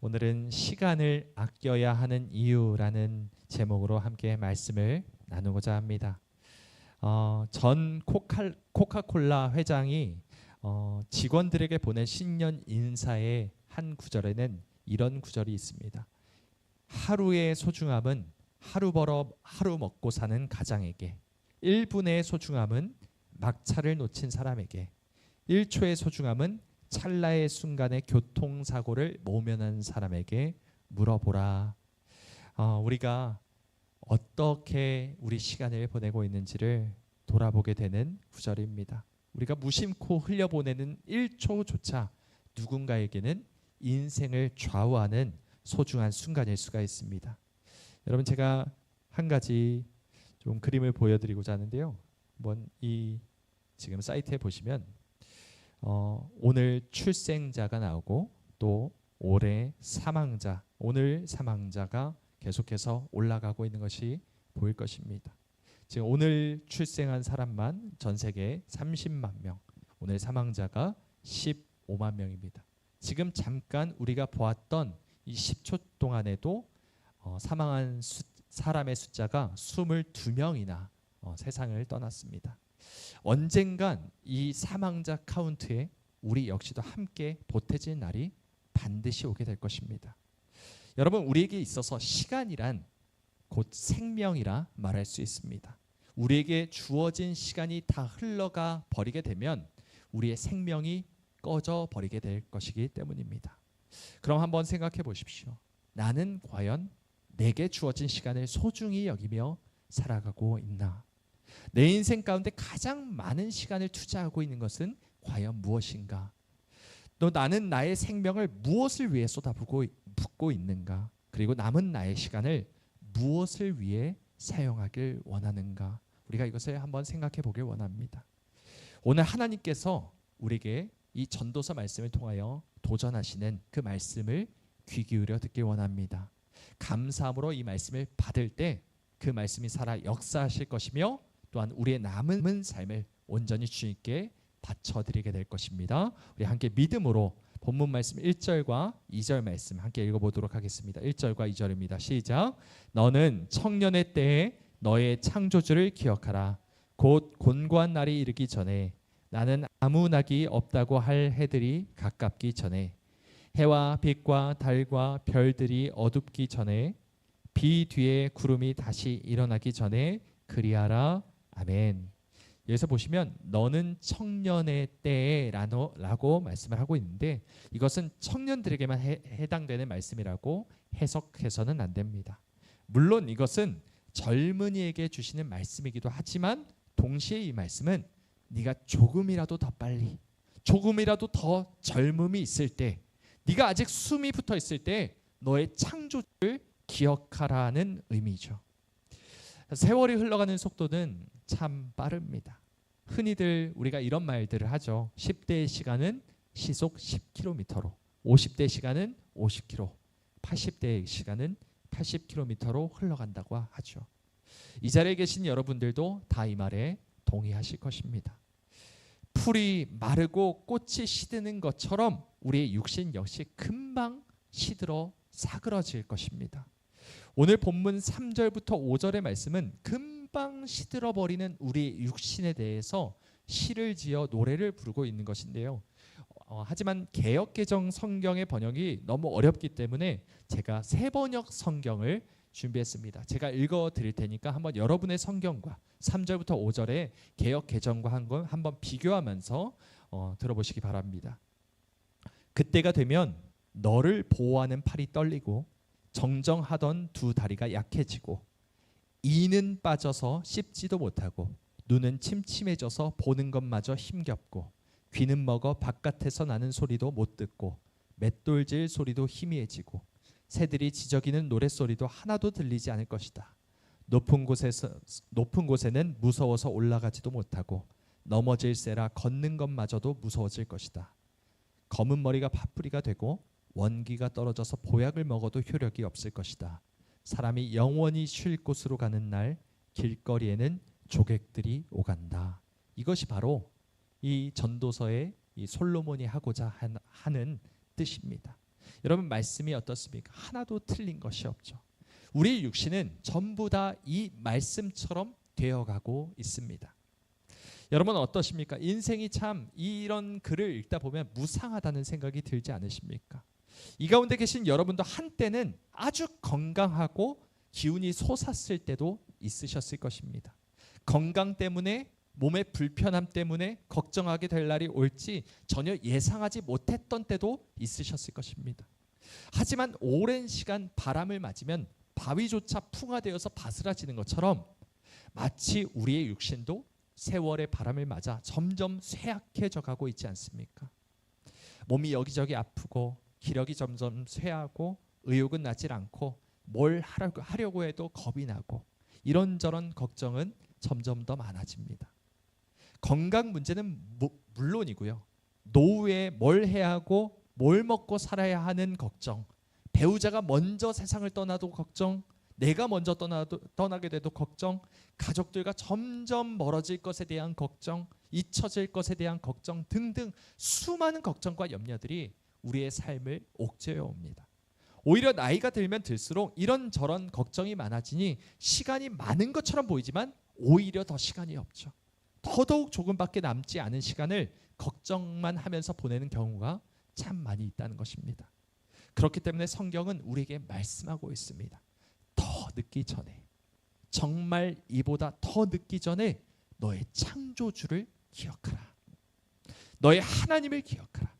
오늘은 시간을 아껴야 하는 이유라는 제목으로 함께 말씀을 나누고자 합니다. 전 코카콜라 회장이 직원들에게 보낸 신년 인사의 한 구절에는 이런 구절이 있습니다. 하루의 소중함은 하루 벌어 하루 먹고 사는 가장에게, 1분의 소중함은 막차를 놓친 사람에게, 1초의 소중함은 찰나의 순간에 교통사고를 모면한 사람에게 물어보라. 우리가 어떻게 우리 시간을 보내고 있는지를 돌아보게 되는 구절입니다. 우리가 무심코 흘려보내는 1초조차 누군가에게는 인생을 좌우하는 소중한 순간일 수가 있습니다. 여러분, 제가 한 가지 좀 그림을 보여드리고자 하는데요. 한번 이 지금 사이트에 보시면 오늘 출생자가 나오고 또 올해 사망자, 오늘 사망자가 계속해서 올라가고 있는 것이 보일 것입니다. 지금 오늘 출생한 사람만 전 세계 30만 명, 오늘 사망자가 15만 명입니다. 지금 잠깐 우리가 보았던 이 10초 동안에도 사망한 사람의 숫자가 22명이나 세상을 떠났습니다. 언젠간 이 사망자 카운트에 우리 역시도 함께 보태질 날이 반드시 오게 될 것입니다. 여러분, 우리에게 있어서 시간이란 곧 생명이라 말할 수 있습니다. 우리에게 주어진 시간이 다 흘러가 버리게 되면 우리의 생명이 꺼져 버리게 될 것이기 때문입니다. 그럼 한번 생각해 보십시오. 나는 과연 내게 주어진 시간을 소중히 여기며 살아가고 있나? 내 인생 가운데 가장 많은 시간을 투자하고 있는 것은 과연 무엇인가? 또 나는 나의 생명을 무엇을 위해 쏟아붓고 있는가? 그리고 남은 나의 시간을 무엇을 위해 사용하길 원하는가? 우리가 이것을 한번 생각해 보길 원합니다. 오늘 하나님께서 우리에게 이 전도서 말씀을 통하여 도전하시는 그 말씀을 귀 기울여 듣길 원합니다. 감사함으로 이 말씀을 받을 때 그 말씀이 살아 역사하실 것이며 또한 우리의 남은 삶을 온전히 주님께 바쳐드리게 될 것입니다. 우리 함께 믿음으로 본문 말씀 1절과 2절 말씀 함께 읽어보도록 하겠습니다. 1절과 2절입니다. 시작. 너는 청년의 때에 너의 창조주를 기억하라. 곧 곤고한 날이 이르기 전에, 나는 아무 낙이 없다고 할 해들이 가깝기 전에, 해와 빛과 달과 별들이 어둡기 전에, 비 뒤에 구름이 다시 일어나기 전에 그리하라. 아멘. 여기서 보시면 너는 청년의 때에 라고 말씀을 하고 있는데, 이것은 청년들에게만 해당되는 말씀이라고 해석해서는 안 됩니다. 물론 이것은 젊은이에게 주시는 말씀이기도 하지만 동시에 이 말씀은 네가 조금이라도 더 빨리, 조금이라도 더 젊음이 있을 때, 네가 아직 숨이 붙어 있을 때 너의 창조주를 기억하라는 의미죠. 세월이 흘러가는 속도는 참 빠릅니다. 흔히들 우리가 이런 말들을 하죠. 10대의 시간은 시속 10km로, 50대의 시간은 50km, 80대의 시간은 80km로 흘러간다고 하죠. 이 자리에 계신 여러분들도 다 이 말에 동의하실 것입니다. 풀이 마르고 꽃이 시드는 것처럼 우리의 육신 역시 금방 시들어 사그러질 것입니다. 오늘 본문 3절부터 5절의 말씀은 금방 시들어버리는 우리 육신에 대해서 시를 지어 노래를 부르고 있는 것인데요. 하지만 개역개정 성경의 번역이 너무 어렵기 때문에 제가 새번역 성경을 준비했습니다. 제가 읽어드릴 테니까 한번 여러분의 성경과 3절부터 5절의 개역개정과 한번 비교하면서 들어보시기 바랍니다. 그때가 되면 너를 보호하는 팔이 떨리고 정정하던 두 다리가 약해지고, 이는 빠져서 씹지도 못하고, 눈은 침침해져서 보는 것마저 힘겹고, 귀는 먹어 바깥에서 나는 소리도 못 듣고, 맷돌질 소리도 희미해지고, 새들이 지저귀는 노랫소리도 하나도 들리지 않을 것이다. 높은 곳에는 무서워서 올라가지도 못하고, 넘어질세라 걷는 것마저도 무서워질 것이다. 검은 머리가 파뿌리가 되고 원기가 떨어져서 보약을 먹어도 효력이 없을 것이다. 사람이 영원히 쉴 곳으로 가는 날 길거리에는 조객들이 오간다. 이것이 바로 이 전도서의 이 솔로몬이 하고자 하는 뜻입니다. 여러분 말씀이 어떻습니까? 하나도 틀린 것이 없죠. 우리 육신은 전부 다 이 말씀처럼 되어가고 있습니다. 여러분 어떠십니까? 인생이 참 이런 글을 읽다 보면 무상하다는 생각이 들지 않으십니까? 이 가운데 계신 여러분도 한때는 아주 건강하고 기운이 솟았을 때도 있으셨을 것입니다. 건강 때문에, 몸의 불편함 때문에 걱정하게 될 날이 올지 전혀 예상하지 못했던 때도 있으셨을 것입니다. 하지만 오랜 시간 바람을 맞으면 바위조차 풍화되어서 바스라지는 것처럼 마치 우리의 육신도 세월의 바람을 맞아 점점 쇠약해져 가고 있지 않습니까? 몸이 여기저기 아프고 기력이 점점 쇠하고 의욕은 나질 않고 뭘 하려고 해도 겁이 나고 이런저런 걱정은 점점 더 많아집니다. 건강 문제는 물론이고요. 노후에 뭘 해야 하고 뭘 먹고 살아야 하는 걱정, 배우자가 먼저 세상을 떠나도 걱정, 내가 먼저 떠나게 돼도 걱정, 가족들과 점점 멀어질 것에 대한 걱정, 잊혀질 것에 대한 걱정 등등 수많은 걱정과 염려들이 우리의 삶을 옥죄어 옵니다. 오히려 나이가 들면 들수록 이런저런 걱정이 많아지니 시간이 많은 것처럼 보이지만 오히려 더 시간이 없죠. 더더욱 조금밖에 남지 않은 시간을 걱정만 하면서 보내는 경우가 참 많이 있다는 것입니다. 그렇기 때문에 성경은 우리에게 말씀하고 있습니다. 더 늦기 전에, 정말 이보다 더 늦기 전에 너의 창조주를 기억하라. 너의 하나님을 기억하라.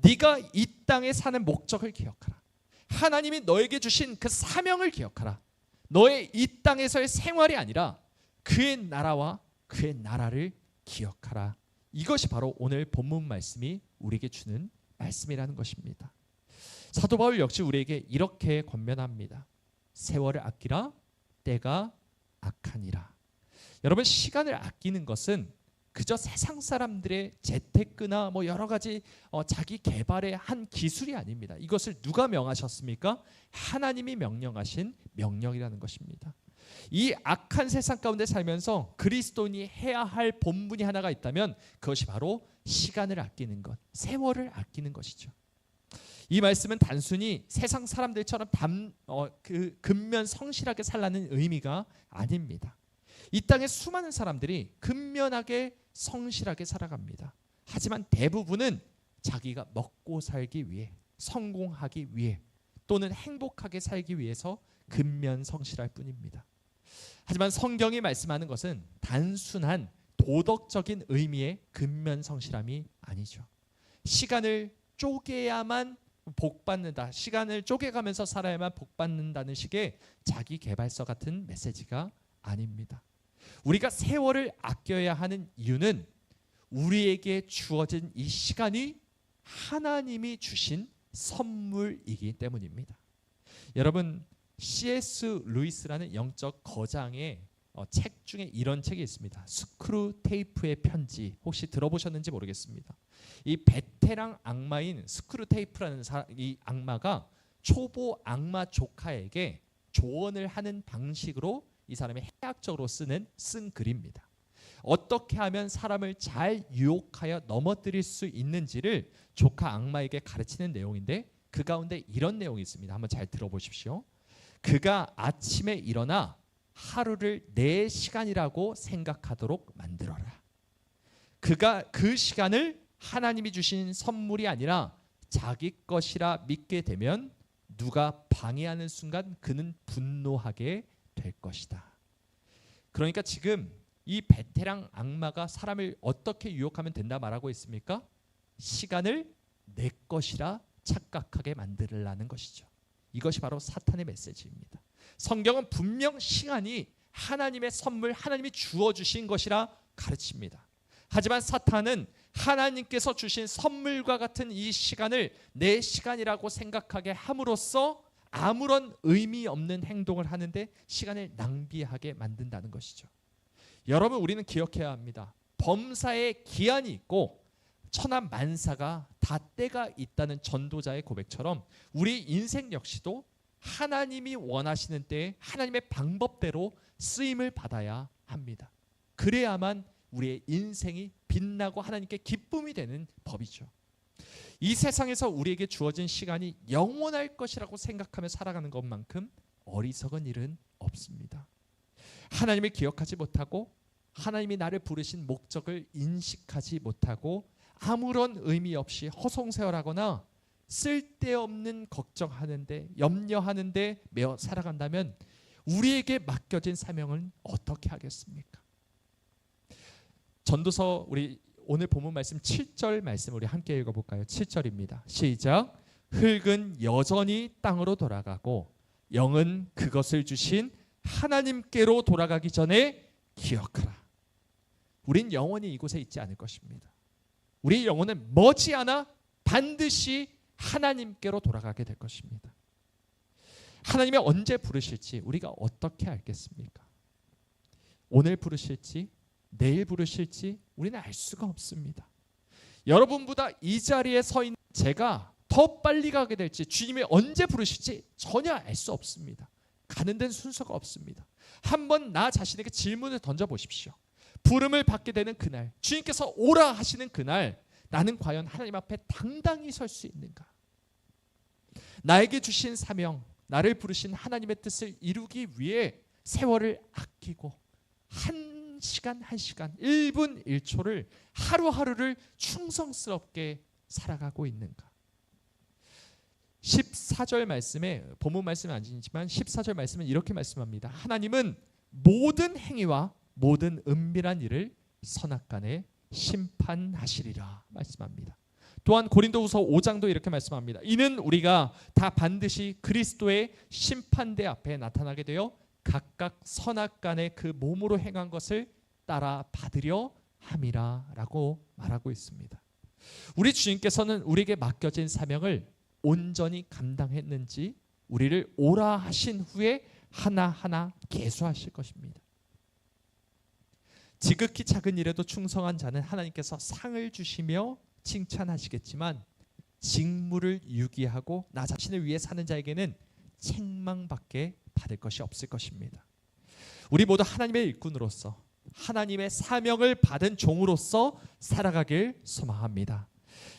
네가 이 땅에 사는 목적을 기억하라. 하나님이 너에게 주신 그 사명을 기억하라. 너의 이 땅에서의 생활이 아니라 그의 나라와 그의 나라를 기억하라. 이것이 바로 오늘 본문 말씀이 우리에게 주는 말씀이라는 것입니다. 사도 바울 역시 우리에게 이렇게 권면합니다. 세월을 아끼라. 때가 악하니라. 여러분, 시간을 아끼는 것은 그저 세상 사람들의 재테크나 여러 가지 자기 개발의 한 기술이 아닙니다. 이것을 누가 명하셨습니까? 하나님이 명령하신 명령이라는 것입니다. 이 악한 세상 가운데 살면서 그리스도인이 해야 할 본분이 하나가 있다면 그것이 바로 시간을 아끼는 것, 세월을 아끼는 것이죠. 이 말씀은 단순히 세상 사람들처럼 근면 성실하게 살라는 의미가 아닙니다. 이 땅에 수많은 사람들이 근면하게 성실하게 살아갑니다. 하지만 대부분은 자기가 먹고 살기 위해, 성공하기 위해 또는 행복하게 살기 위해서 근면 성실할 뿐입니다. 하지만 성경이 말씀하는 것은 단순한 도덕적인 의미의 근면 성실함이 아니죠. 시간을 쪼개야만 복받는다, 시간을 쪼개가면서 살아야만 복받는다는 식의 자기 개발서 같은 메시지가 아닙니다. 우리가 세월을 아껴야 하는 이유는 우리에게 주어진 이 시간이 하나님이 주신 선물이기 때문입니다. 여러분, C.S. 루이스라는 영적 거장의 책 중에 이런 책이 있습니다. 스크루테이프의 편지. 혹시 들어보셨는지 모르겠습니다. 이 베테랑 악마인 스크루테이프라는 이 악마가 초보 악마 조카에게 조언을 하는 방식으로 이 사람이 해학적으로 쓴 글입니다. 어떻게 하면 사람을 잘 유혹하여 넘어뜨릴 수 있는지를 조카 악마에게 가르치는 내용인데 그 가운데 이런 내용이 있습니다. 한번 잘 들어보십시오. 그가 아침에 일어나 하루를 내 시간이라고 생각하도록 만들어라. 그가 그 시간을 하나님이 주신 선물이 아니라 자기 것이라 믿게 되면 누가 방해하는 순간 그는 분노하게 될 것이다. 그러니까 지금 이 베테랑 악마가 사람을 어떻게 유혹하면 된다 말하고 있습니까? 시간을 내 것이라 착각하게 만들라는 것이죠. 이것이 바로 사탄의 메시지입니다. 성경은 분명 시간이 하나님의 선물, 하나님이 주어주신 것이라 가르칩니다. 하지만 사탄은 하나님께서 주신 선물과 같은 이 시간을 내 시간이라고 생각하게 함으로써 아무런 의미 없는 행동을 하는데 시간을 낭비하게 만든다는 것이죠. 여러분, 우리는 기억해야 합니다. 범사에 기한이 있고 천하만사가 다 때가 있다는 전도자의 고백처럼 우리 인생 역시도 하나님이 원하시는 때에 하나님의 방법대로 쓰임을 받아야 합니다. 그래야만 우리의 인생이 빛나고 하나님께 기쁨이 되는 법이죠. 이 세상에서 우리에게 주어진 시간이 영원할 것이라고 생각하며 살아가는 것만큼 어리석은 일은 없습니다. 하나님을 기억하지 못하고 하나님이 나를 부르신 목적을 인식하지 못하고 아무런 의미 없이 허송세월하거나 쓸데없는 걱정하는데 염려하는데 매어 살아간다면 우리에게 맡겨진 사명은 어떻게 하겠습니까? 전도서 우리 오늘 본문 말씀 7절 말씀 우리 함께 읽어볼까요? 7절입니다. 시작. 흙은 여전히 땅으로 돌아가고 영은 그것을 주신 하나님께로 돌아가기 전에 기억하라. 우린 영원히 이곳에 있지 않을 것입니다. 우리의 영혼은 머지않아 반드시 하나님께로 돌아가게 될 것입니다. 하나님이 언제 부르실지 우리가 어떻게 알겠습니까? 오늘 부르실지 내일 부르실지 우리는 알 수가 없습니다. 여러분보다 이 자리에 서 있는 제가 더 빨리 가게 될지 주님이 언제 부르실지 전혀 알 수 없습니다. 가는 데는 순서가 없습니다. 한번 나 자신에게 질문을 던져보십시오. 부름을 받게 되는 그날, 주님께서 오라 하시는 그날, 나는 과연 하나님 앞에 당당히 설 수 있는가? 나에게 주신 사명, 나를 부르신 하나님의 뜻을 이루기 위해 세월을 아끼고 한 시간 한 시간, 1분 1초를 하루하루를 충성스럽게 살아가고 있는가? 14절 말씀에 본문 말씀은 아니지만 14절 말씀은 이렇게 말씀합니다. 하나님은 모든 행위와 모든 은밀한 일을 선악간에 심판하시리라 말씀합니다. 또한 고린도후서 5장도 이렇게 말씀합니다. 이는 우리가 다 반드시 그리스도의 심판대 앞에 나타나게 되어 각각 선악간에 그 몸으로 행한 것을 따라 받으려 함이라 라고 말하고 있습니다. 우리 주님께서는 우리에게 맡겨진 사명을 온전히 감당했는지 우리를 오라 하신 후에 하나하나 계수하실 것입니다. 지극히 작은 일에도 충성한 자는 하나님께서 상을 주시며 칭찬하시겠지만 직무를 유기하고 나 자신을 위해 사는 자에게는 책망밖에 받을 것이 없을 것입니다. 우리 모두 하나님의 일꾼으로서 하나님의 사명을 받은 종으로서 살아가길 소망합니다.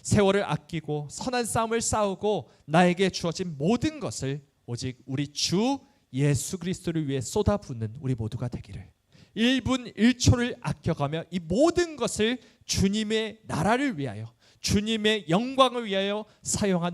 세월을 아끼고 선한 싸움을 싸우고 나에게 주어진 모든 것을 오직 우리 주 예수 그리스도를 위해 쏟아붓는 우리 모두가 되기를, 1분 1초를 아껴가며 이 모든 것을 주님의 나라를 위하여 주님의 영광을 위하여 사용하는